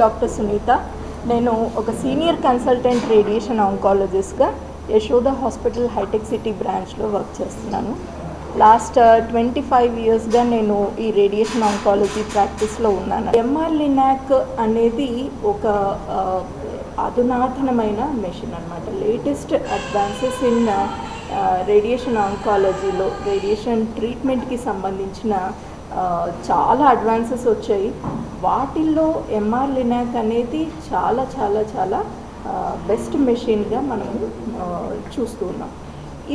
Doctor Sunitha. నేను ఒక senior consultant radiation ఆంకాలజిస్ట్గా యశోద హాస్పిటల్ హైటెక్ సిటీ బ్రాంచ్లో వర్క్ చేస్తున్నాను. లాస్ట్ 25 ఇయర్స్గా నేను ఈ రేడియేషన్ ఆంకాలజీ ప్రాక్టీస్లో ఉన్నాను. ఎంఆర్ లినాక్ అనేది ఒక అధునాతనమైన మెషిన్ అనమాట. లేటెస్ట్ అడ్వాన్సెస్ ఇన్ రేడియేషన్ ఆంకాలజీలో రేడియేషన్ ట్రీట్మెంట్కి సంబంధించిన చాలా అడ్వాన్సెస్ వచ్చాయి. వాటిల్లో ఎంఆర్ లినాక్ అనేది చాలా చాలా చాలా బెస్ట్ మెషిన్గా మనము చూస్తూ ఉన్నాం.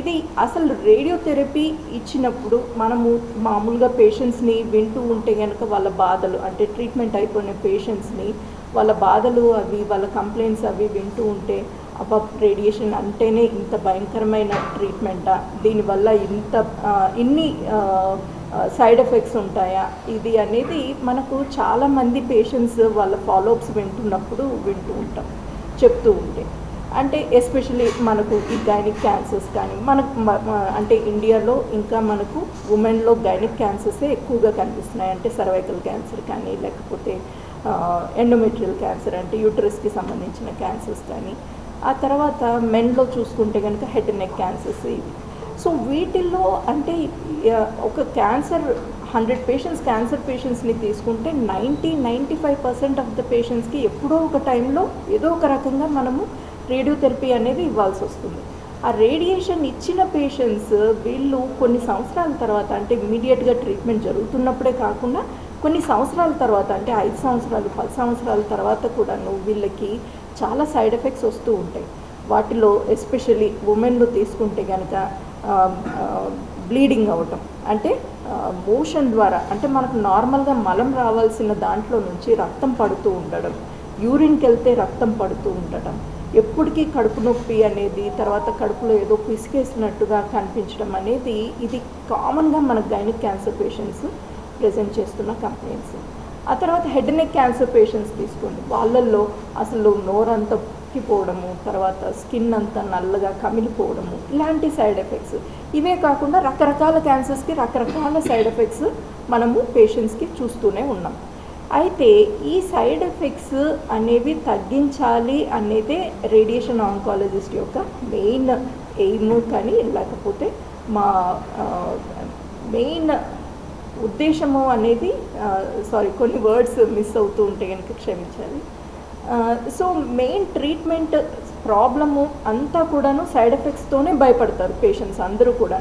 ఇది అసలు రేడియోథెరపీ ఇచ్చినప్పుడు మనము మామూలుగా పేషెంట్స్ని వింటూ ఉంటే కనుక వాళ్ళ బాధలు, అంటే ట్రీట్మెంట్ అయిపోయిన పేషెంట్స్ని వాళ్ళ బాధలు అవి, వాళ్ళ కంప్లైంట్స్ అవి వింటూ ఉంటే అబ్బా, రేడియేషన్ అంటేనే ఇంత భయంకరమైన ట్రీట్మెంటా, దీనివల్ల ఇన్ని సైడ్ ఎఫెక్ట్స్ ఉంటాయా, ఇది అనేది మనకు చాలామంది పేషెంట్స్ వాళ్ళ ఫాలోఅప్స్ వింటూ ఉంటాం చెప్తూ ఉంటే. అంటే ఎస్పెషలీ మనకు ఈ గైనిక్ క్యాన్సర్స్ కానీ అంటే ఇండియాలో ఇంకా మనకు ఉమెన్లో గైనిక్ క్యాన్సర్సే ఎక్కువగా కనిపిస్తున్నాయి. అంటే సర్వైకల్ క్యాన్సర్ కానీ, లేకపోతే ఎండోమెట్రియల్ క్యాన్సర్ అంటే యూటరస్కి సంబంధించిన క్యాన్సర్స్ కానీ, ఆ తర్వాత మెన్లో చూసుకుంటే కనుక హెడ్ అండ్ నెక్ క్యాన్సర్స్ ఇవి. సో వీటిల్లో అంటే ఒక 100 పేషెంట్స్ క్యాన్సర్ పేషెంట్స్ని తీసుకుంటే 95% ఆఫ్ ద పేషెంట్స్కి ఎప్పుడో ఒక టైంలో ఏదో ఒక రకంగా మనము రేడియోథెరపీ అనేది ఇవ్వాల్సి వస్తుంది. ఆ రేడియేషన్ ఇచ్చిన పేషెంట్స్ వీళ్ళు కొన్ని సంవత్సరాల తర్వాత, అంటే ఇమీడియట్గా ట్రీట్మెంట్ జరుగుతున్నప్పుడే కాకుండా కొన్ని సంవత్సరాల తర్వాత, అంటే 5 సంవత్సరాలు 10 సంవత్సరాల తర్వాత కూడాను వీళ్ళకి చాలా సైడ్ ఎఫెక్ట్స్ వస్తూ ఉంటాయి. వాటిలో ఎస్పెషల్లీ ఉమెన్లో తీసుకుంటే కనుక బ్లీడింగ్ అవ్వటం, అంటే మోషన్ ద్వారా, అంటే మనకు నార్మల్గా మలం రావాల్సిన దాంట్లో నుంచి రక్తం పడుతూ ఉండడం, యూరిన్కి వెళ్తే రక్తం పడుతూ ఉండటం, ఎప్పటికీ కడుపు నొప్పి అనేది, తర్వాత కడుపులో ఏదో పిసికేసినట్టుగా కనిపించడం అనేది ఇది కామన్గా మన గైనిక్ క్యాన్సర్ పేషెంట్స్ ప్రెజెంట్ చేస్తున్న కంప్లైంట్స్. ఆ తర్వాత head and neck cancer patients తీసుకోండి, వాళ్ళల్లో అసలు నోరంతా పోవడము, తర్వాత స్కిన్ అంతా నల్లగా కమిలిపోవడము, ఇలాంటి సైడ్ ఎఫెక్ట్స్. ఇవే కాకుండా రకరకాల క్యాన్సర్స్కి రకరకాల సైడ్ ఎఫెక్ట్స్ మనము పేషెంట్స్కి చూస్తూనే ఉన్నాం. అయితే ఈ సైడ్ ఎఫెక్ట్స్ అనేవి తగ్గించాలి అనేదే రేడియేషన్ ఆంకాలజిస్ట్ యొక్క మెయిన్ ఎయిమ్, కానీ లేకపోతే మా మెయిన్ ఉద్దేశము అనేది, కొన్ని వర్డ్స్ మిస్ అవుతూ ఉంటే కనుక క్షమించాలి. సో మెయిన్ ట్రీట్మెంట్ ప్రాబ్లము అంతా కూడాను సైడ్ ఎఫెక్ట్స్తోనే భయపడతారు పేషెంట్స్ అందరూ కూడా.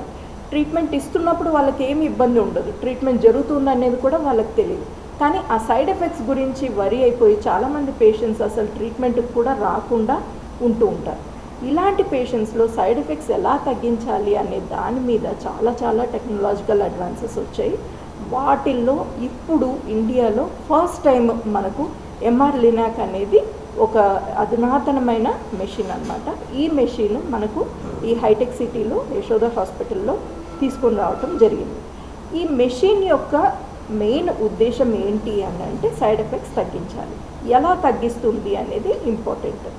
ట్రీట్మెంట్ ఇస్తున్నప్పుడు వాళ్ళకి ఏమి ఇబ్బంది ఉండదు, ట్రీట్మెంట్ జరుగుతుంది అనేది కూడా వాళ్ళకి తెలియదు. కానీ ఆ సైడ్ ఎఫెక్ట్స్ గురించి వరి అయిపోయి చాలామంది పేషెంట్స్ అసలు ట్రీట్మెంట్కి కూడా రాకుండా ఉంటూ ఉంటారు. ఇలాంటి పేషెంట్స్లో సైడ్ ఎఫెక్ట్స్ ఎలా తగ్గించాలి అనే దాని మీద చాలా చాలా టెక్నాలజికల్ అడ్వాన్సెస్ వచ్చాయి. వాటిల్లో ఇప్పుడు ఇండియాలో ఫస్ట్ టైం మనకు ఎంఆర్ లినాక్ అనేది ఒక అధునాతనమైన మెషిన్ అన్నమాట. ఈ మెషిన్ మనకు ఈ హైటెక్ సిటీలో యశోద హాస్పిటల్లో తీసుకొని రావటం జరిగింది. ఈ మెషిన్ యొక్క మెయిన్ ఉద్దేశం ఏంటి అని అంటే సైడ్ ఎఫెక్ట్స్ తగ్గించాలి. ఎలా తగ్గిస్తుంది అనేది ఇంపార్టెంట్.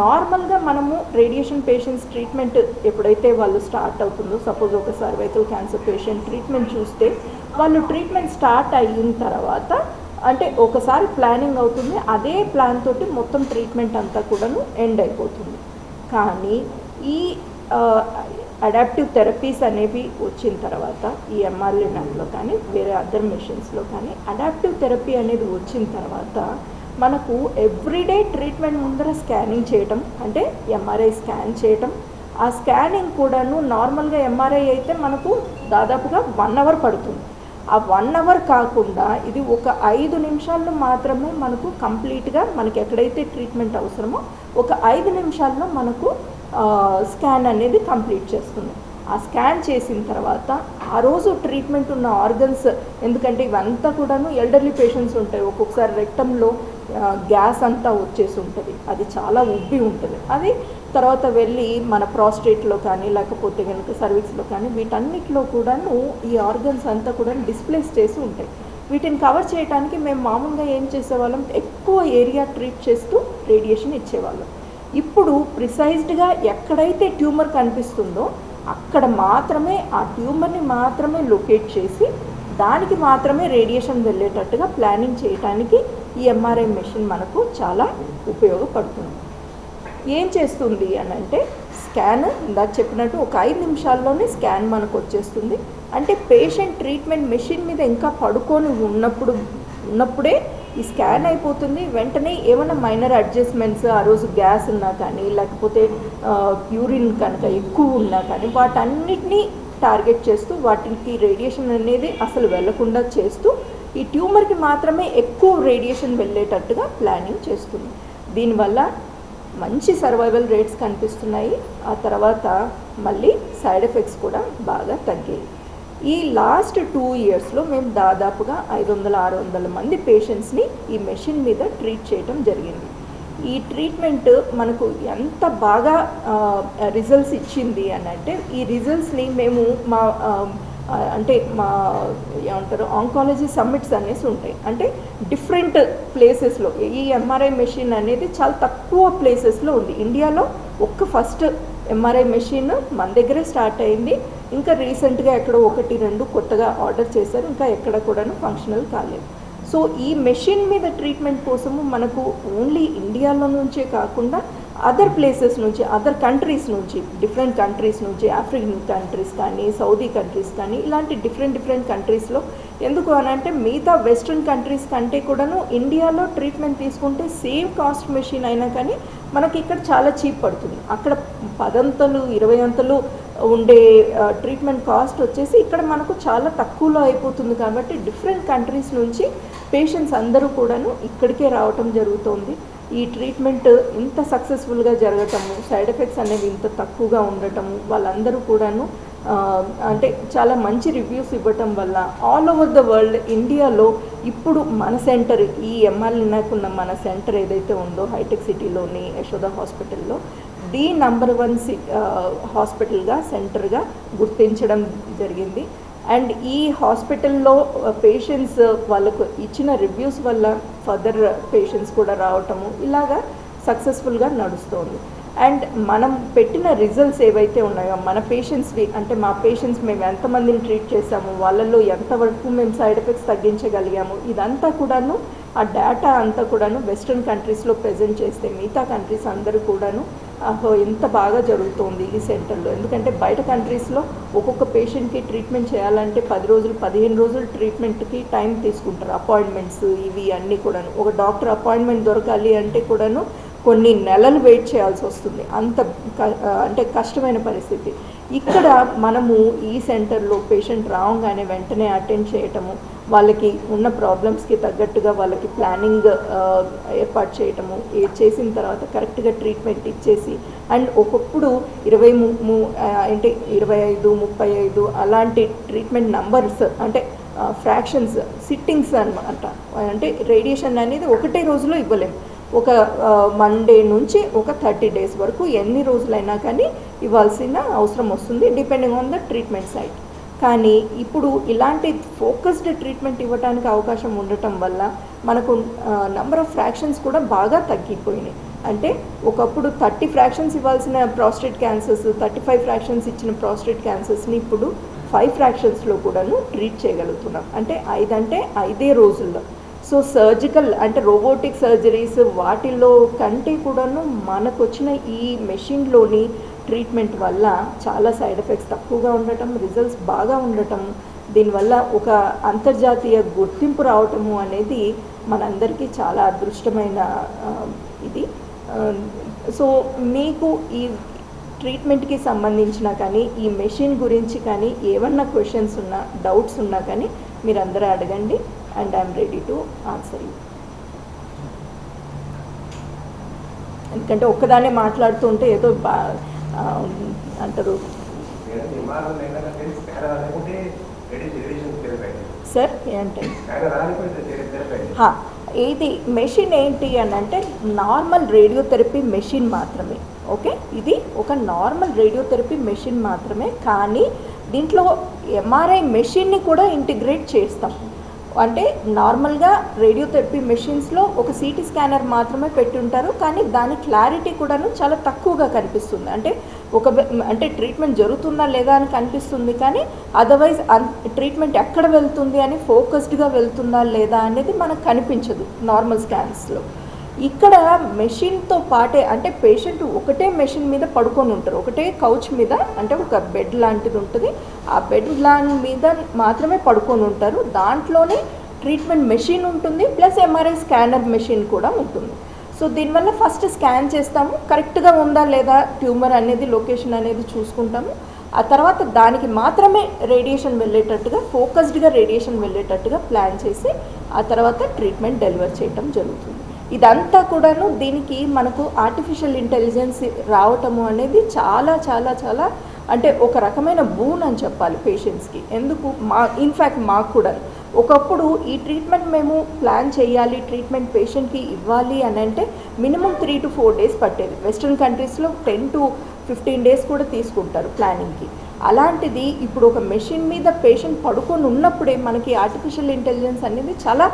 నార్మల్గా మనము రేడియేషన్ పేషెంట్స్ ట్రీట్మెంట్ ఎప్పుడైతే వాళ్ళు స్టార్ట్ అవుతుందో, సపోజ్ ఒక సర్వైకల్ క్యాన్సర్ పేషెంట్ ట్రీట్మెంట్ చూస్తే వాళ్ళు ట్రీట్మెంట్ స్టార్ట్ అయిన తర్వాత, అంటే ఒకసారి ప్లానింగ్ అవుతుంది, అదే ప్లాన్ తోటి మొత్తం ట్రీట్మెంట్ అంతా కూడాను ఎండ్ అయిపోతుంది. కానీ ఈ అడాప్టివ్ థెరపీస్ అనేవి వచ్చిన తర్వాత, ఈ ఎంఆర్ లినాక్లో కానీ వేరే అదర్ మెషిన్స్లో కానీ అడాప్టివ్ థెరపీ అనేది వచ్చిన తర్వాత మనకు ఎవ్రీడే ట్రీట్మెంట్ ముందర స్కానింగ్ చేయటం, అంటే ఎంఆర్ఐ స్కాన్ చేయటం. ఆ స్కానింగ్ కూడాను నార్మల్గా ఎంఆర్ఐ అయితే మనకు దాదాపుగా 1 అవర్ పడుతుంది. ఆ 1 అవర్ కాకుండా ఇది ఒక 5 నిమిషాల్లో మాత్రమే మనకు కంప్లీట్గా, మనకి ఎక్కడైతే ట్రీట్మెంట్ అవసరమో ఒక 5 నిమిషాల్లో మనకు స్కాన్ అనేది కంప్లీట్ చేస్తుంది. ఆ స్కాన్ చేసిన తర్వాత ఆ రోజు ట్రీట్మెంట్ ఉన్న ఆర్గన్స్, ఎందుకంటే ఇవంతా కూడాను ఎల్డర్లీ పేషెంట్స్ ఉంటాయి, ఒక్కొక్కసారి రెక్టంలో గ్యాస్ అంతా వచ్చేసి ఉంటుంది, అది చాలా ఉబ్బి ఉంటుంది. అది తర్వాత వెళ్ళి మన ప్రాస్టేట్లో కానీ, లేకపోతే కనుక సర్వీక్స్లో కానీ, వీటన్నిటిలో కూడాను ఈ ఆర్గన్స్ అంతా కూడా డిస్ప్లేస్ చేసి ఉంటాయి. వీటిని కవర్ చేయడానికి మేము మామూలుగా ఏం చేసేవాళ్ళం, ఎక్కువ ఏరియా ట్రీట్ చేస్తూ రేడియేషన్ ఇచ్చేవాళ్ళం. ఇప్పుడు ప్రిసైజ్డ్గా ఎక్కడైతే ట్యూమర్ కనిపిస్తుందో అక్కడ మాత్రమే ఆ ట్యూమర్ని మాత్రమే లొకేట్ చేసి దానికి మాత్రమే రేడియేషన్ వెళ్ళేటట్టుగా ప్లానింగ్ చేయడానికి ఈ ఎంఆర్ఐ మెషిన్ మనకు చాలా ఉపయోగపడుతుంది. ఏం చేస్తుంది అని అంటే స్కాన్ ఇందాక చెప్పినట్టు ఒక 5 నిమిషాల్లోనే స్కాన్ మనకు వచ్చేస్తుంది. అంటే పేషెంట్ ట్రీట్మెంట్ మెషిన్ మీద ఇంకా పడుకొని ఉన్నప్పుడే ఈ స్కాన్ అయిపోతుంది. వెంటనే ఏమైనా మైనర్ అడ్జస్ట్మెంట్స్ ఆ రోజు గ్యాస్ ఉన్నా కానీ లేకపోతే యూరిన్ కనుక ఎక్కువ ఉన్నా కానీ వాటన్నిటినీ టార్గెట్ చేస్తూ వాటికి రేడియేషన్ అనేది అసలు వెళ్లకుండా చేస్తూ ఈ ట్యూమర్కి మాత్రమే ఎక్కువ రేడియేషన్ వెళ్ళేటట్టుగా ప్లానింగ్ చేస్తుంది. దీనివల్ల మంచి సర్వైవల్ రేట్స్ కనిపిస్తున్నాయి. ఆ తర్వాత మళ్ళీ సైడ్ ఎఫెక్ట్స్ కూడా బాగా తగ్గాయి. ఈ లాస్ట్ 2 ఇయర్స్లో మేము దాదాపుగా 500-600 మంది పేషెంట్స్ని ఈ మెషిన్ మీద ట్రీట్ చేయడం జరిగింది. ఈ ట్రీట్మెంట్ మనకు ఎంత బాగా రిజల్ట్స్ ఇచ్చింది అని అంటే ఈ రిజల్ట్స్ని మేము మా ఏమంటారు ఆంకాలజీ సమ్మిట్స్ అనేసి ఉంటాయి. అంటే డిఫరెంట్ ప్లేసెస్లో ఈ ఎంఆర్ఐ మెషిన్ అనేది చాలా తక్కువ ప్లేసెస్లో ఉంది. ఇండియాలో ఫస్ట్ ఎంఆర్ఐ మెషిన్ మన దగ్గరే స్టార్ట్ అయింది. ఇంకా రీసెంట్గా ఎక్కడో 1-2 కొత్తగా ఆర్డర్ చేశారు. ఇంకా ఎక్కడ కూడాను ఫంక్షనల్ కాలేదు. సో ఈ మెషిన్ మీద ట్రీట్మెంట్ కోసము మనకు ఓన్లీ ఇండియాలో నుంచే కాకుండా అదర్ ప్లేసెస్ నుంచి అదర్ కంట్రీస్ నుంచి డిఫరెంట్ కంట్రీస్ నుంచి ఆఫ్రికన్ కంట్రీస్ కానీ సౌదీ కంట్రీస్ కానీ ఇలాంటి డిఫరెంట్ కంట్రీస్లో ఎందుకు అని అంటే మిగతా వెస్ట్రన్ కంట్రీస్ కంటే కూడాను ఇండియాలో ట్రీట్మెంట్ తీసుకుంటే సేమ్ కాస్ట్ మెషిన్ అయినా కానీ మనకి ఇక్కడ చాలా చీప్ పడుతుంది. అక్కడ 10 అంతలు 20 అంతలు ఉండే ట్రీట్మెంట్ కాస్ట్ వచ్చేసి ఇక్కడ మనకు చాలా తక్కువలో అయిపోతుంది. కాబట్టి డిఫరెంట్ కంట్రీస్ నుంచి పేషెంట్స్ అందరూ కూడాను ఇక్కడికే రావటం జరుగుతుంది. ఈ ట్రీట్మెంట్ ఇంత సక్సెస్ఫుల్గా జరగటము, సైడ్ ఎఫెక్ట్స్ అనేవి ఇంత తక్కువగా ఉండటము, వాళ్ళందరూ కూడాను అంటే చాలా మంచి రివ్యూస్ ఇవ్వటం వల్ల ఆల్ ఓవర్ ద వరల్డ్ ఇండియాలో ఇప్పుడు మన సెంటర్ ఈ ఎంఆర్ఐకున్న మన సెంటర్ ఏదైతే ఉందో హైటెక్ సిటీలోని యశోద హాస్పిటల్లో ది నంబర్ 1 హాస్పిటల్గా సెంటర్గా గుర్తించడం జరిగింది. అండ్ ఈ హాస్పిటల్లో పేషెంట్స్ వాళ్ళకు ఇచ్చిన రివ్యూస్ వల్ల ఫర్దర్ పేషెంట్స్ కూడా రావటము ఇలాగా సక్సెస్ఫుల్గా నడుస్తుంది. అండ్ మనం పెట్టిన రిజల్ట్స్ ఏవైతే ఉన్నాయో మన పేషెంట్స్వి అంటే మా పేషెంట్స్ మేము ఎంతమందిని ట్రీట్ చేసాము, వాళ్ళల్లో ఎంతవరకు మేము సైడ్ ఎఫెక్ట్స్ తగ్గించగలిగాము, ఇదంతా కూడాను ఆ డేటా అంతా కూడాను వెస్ట్రన్ కంట్రీస్లో ప్రజెంట్ చేస్తే మిగతా కంట్రీస్ అందరూ కూడాను ఎంత బాగా జరుగుతుంది ఈ సెంటర్లో. ఎందుకంటే బయట కంట్రీస్లో ఒక్కొక్క పేషెంట్కి ట్రీట్మెంట్ చేయాలంటే 10 రోజులు 15 రోజులు ట్రీట్మెంట్కి టైం తీసుకుంటారు. అపాయింట్మెంట్స్ ఇవి అన్నీ కూడాను ఒక డాక్టర్ అపాయింట్మెంట్ దొరకాలి అంటే కూడాను కొన్ని నెలలు వెయిట్ చేయాల్సి వస్తుంది. అంత అంటే కష్టమైన పరిస్థితి. ఇక్కడ మనము ఈ సెంటర్లో పేషెంట్ రాగానే వెంటనే అటెండ్ చేయటము, వాళ్ళకి ఉన్న ప్రాబ్లమ్స్కి తగ్గట్టుగా వాళ్ళకి ప్లానింగ్ ఏర్పాటు చేయటము, చేసిన తర్వాత కరెక్ట్గా ట్రీట్మెంట్ ఇచ్చేసి అండ్ ఒకప్పుడు 25-35 అలాంటి ట్రీట్మెంట్ నంబర్స్ అంటే ఫ్రాక్షన్స్ సిట్టింగ్స్ అనమాట. అంటే రేడియేషన్ అనేది ఒకటే రోజులో ఇవ్వలేము. ఒక మండే నుంచి ఒక 30 డేస్ వరకు ఎన్ని రోజులైనా కానీ ఇవ్వాల్సిన అవసరం వస్తుంది depending on the treatment site. కానీ ఇప్పుడు ఇలాంటి ఫోకస్డ్ ట్రీట్మెంట్ ఇవ్వడానికి అవకాశం ఉండటం వల్ల మనకు నంబర్ ఆఫ్ ఫ్రాక్షన్స్ కూడా బాగా తగ్గిపోయినాయి. అంటే ఒకప్పుడు 30 ఫ్రాక్షన్స్ ఇవ్వాల్సిన ప్రాస్టేట్ క్యాన్సర్స్ 35 ఫ్రాక్షన్స్ ఇచ్చిన ప్రాస్టేట్ క్యాన్సర్స్ని ఇప్పుడు 5 ఫ్రాక్షన్స్లో కూడాను ట్రీట్ చేయగలుగుతున్నాం. అంటే 5 రోజుల్లో. సో సర్జికల్ అంటే రోబోటిక్ సర్జరీస్ వాటిల్లో కంటే కూడాను మనకు వచ్చిన ఈ మెషిన్లోని ట్రీట్మెంట్ వల్ల చాలా సైడ్ ఎఫెక్ట్స్ తక్కువగా ఉండటం, రిజల్ట్స్ బాగా ఉండటం, దీనివల్ల ఒక అంతర్జాతీయ గుర్తింపు రావటము అనేది మనందరికీ చాలా అదృష్టమైన ఇది. సో మీకు ఈ ట్రీట్మెంట్కి సంబంధించిన కానీ ఈ మెషిన్ గురించి కానీ ఏమన్నా క్వశ్చన్స్ ఉన్నా డౌట్స్ ఉన్నా కానీ మీరు అందరూ అడగండి and I'm ready to answer you. ఎందుకంటే ఒక్కదానే మాట్లాడుతూ ఉంటే ఏదో అంటారు. సార్ ఏంటంటే ఇది మెషిన్ ఏంటి అని అంటే నార్మల్ రేడియోథెరపీ మెషిన్ మాత్రమే. ఓకే, ఇది ఒక నార్మల్ రేడియోథెరపీ మెషిన్ మాత్రమే. కానీ దీంట్లో ఎంఆర్ఐ మెషిన్ని కూడా ఇంటిగ్రేట్ చేస్తాం. అంటే నార్మల్గా రేడియోథెరపీ మెషిన్స్లో ఒక సిటీ స్కానర్ మాత్రమే పెట్టి ఉంటారు, కానీ దాని క్లారిటీ కూడాను చాలా తక్కువగా కనిపిస్తుంది. అంటే అంటే ట్రీట్మెంట్ జరుగుతుందా లేదా అని కనిపిస్తుంది, కానీ అదర్వైజ్ ట్రీట్మెంట్ ఎక్కడ వెళ్తుంది అని ఫోకస్డ్గా వెళ్తుందా లేదా అనేది మనకు కనిపించదు నార్మల్ స్కాన్స్లో. ఇక్కడ మెషిన్తో పాటే, అంటే పేషెంట్ ఒకటే మెషిన్ మీద పడుకొని ఉంటారు, ఒకటే కౌచ్ మీద, అంటే ఒక బెడ్ లాంటిది ఉంటుంది, ఆ బెడ్ మీద మాత్రమే పడుకొని ఉంటారు. దాంట్లోనే ట్రీట్మెంట్ మెషిన్ ఉంటుంది, ప్లస్ ఎంఆర్ఐ స్కానర్ మెషిన్ కూడా ఉంటుంది. సో దీనివల్ల ఫస్ట్ స్కాన్ చేస్తాము, కరెక్ట్గా ఉందా లేదా ట్యూమర్ అనేది, లొకేషన్ అనేది చూసుకుంటాము. ఆ తర్వాత దానికి మాత్రమే రేడియేషన్ వెళ్ళేటట్టుగా, ఫోకస్డ్గా రేడియేషన్ వెళ్ళేటట్టుగా ప్లాన్ చేసి ఆ తర్వాత ట్రీట్మెంట్ డెలివర్ చేయటం జరుగుతుంది. ఇదంతా కూడాను దీనికి మనకు ఆర్టిఫిషియల్ ఇంటెలిజెన్స్ రావటము అనేది చాలా చాలా చాలా అంటే ఒక రకమైన బూన్ అని చెప్పాలి పేషెంట్స్కి. ఎందుకు ఇన్ఫ్యాక్ట్ మాకు కూడా ఒకప్పుడు ఈ ట్రీట్మెంట్ మేము ప్లాన్ చేయాలి, ట్రీట్మెంట్ పేషెంట్కి ఇవ్వాలి అని అంటే మినిమం 3 to 4 days పట్టేది. వెస్ట్రన్ కంట్రీస్లో 10 to 15 days కూడా తీసుకుంటారు ప్లానింగ్కి. అలాంటిది ఇప్పుడు ఒక మెషిన్ మీద పేషెంట్ పడుకొని ఉన్నప్పుడే మనకి ఆర్టిఫిషియల్ ఇంటెలిజెన్స్ అనేది చాలా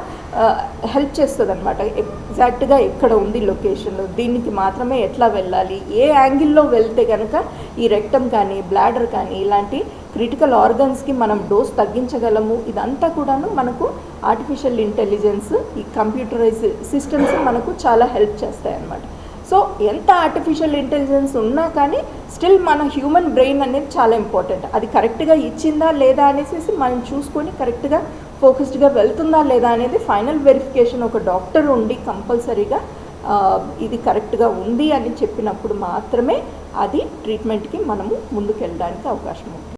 హెల్ప్ చేస్తుంది అనమాట. ఎగ్జాక్ట్గా ఎక్కడ ఉంది లొకేషన్, దీనికి మాత్రమే ఎట్లా వెళ్ళాలి, ఏ యాంగిల్లో వెళ్తే కనుక ఈ రెక్టమ్ కానీ బ్లాడర్ కానీ ఇలాంటి క్రిటికల్ ఆర్గన్స్కి మనం డోస్ తగ్గించగలము. ఇదంతా కూడాను మనకు ఆర్టిఫిషియల్ ఇంటెలిజెన్స్, ఈ కంప్యూటరైజ్ సిస్టమ్స్ మనకు చాలా హెల్ప్ చేస్తాయి అన్నమాట. సో ఎంత ఆర్టిఫిషియల్ ఇంటెలిజెన్స్ ఉన్నా కానీ స్టిల్ మన హ్యూమన్ బ్రెయిన్ అనేది చాలా ఇంపార్టెంట్. అది కరెక్ట్గా ఇచ్చిందా లేదా అనేసి మనం చూసుకొని కరెక్ట్గా ఫోకస్డ్గా వెళ్తుందా లేదా అనేది ఫైనల్ వెరిఫికేషన్ ఒక డాక్టర్ ఉండి కంపల్సరీగా ఇది కరెక్ట్గా ఉంది అని చెప్పినప్పుడు మాత్రమే అది ట్రీట్మెంట్కి మనము ముందుకు వెళ్ళడానికి అవకాశం ఉంది.